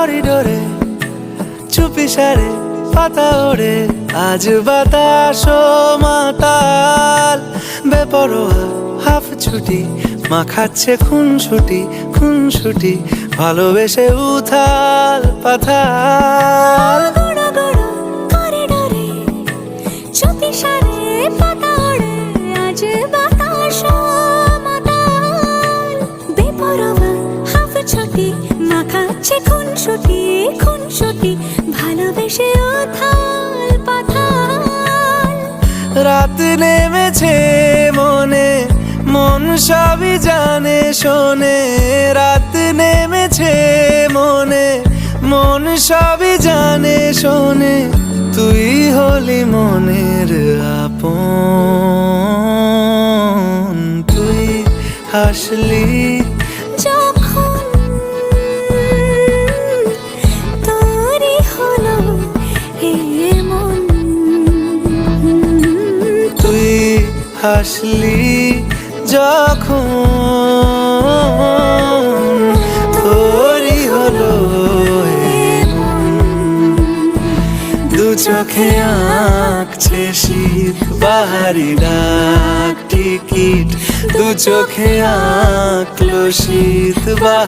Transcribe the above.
করিডোরে চুপি সারে পাতা ওড়ে, আজ বাতাস মাতাল বেপরোয়া হাফ ছুটি, মাখাচ্ছে খুনসুটি ভালোবেসে উথাল পাথাল। করিডোরে চুপি সারে পাতা ওড়ে, আজ বাতাস মাতাল বেপরোয়া হাফ ছুটি, মাখাচ্ছে খুনসুটি ভালোবেসে উথাল পাথাল। রাত নেমেছে মনে, মন সবই জানে শোনে। রাত নেমেছে মনে, মন সবই জানে শোনে। তুই হলি মনের আপন, তুই হাসলি যখন তোরই হলো এ মন, তুই হাসলি যখন তোরই হলো এ মন। দু চোখে আঁকছে শীত বাহারি ডাক টিকিট, দু চোখে আঁকলো শীত।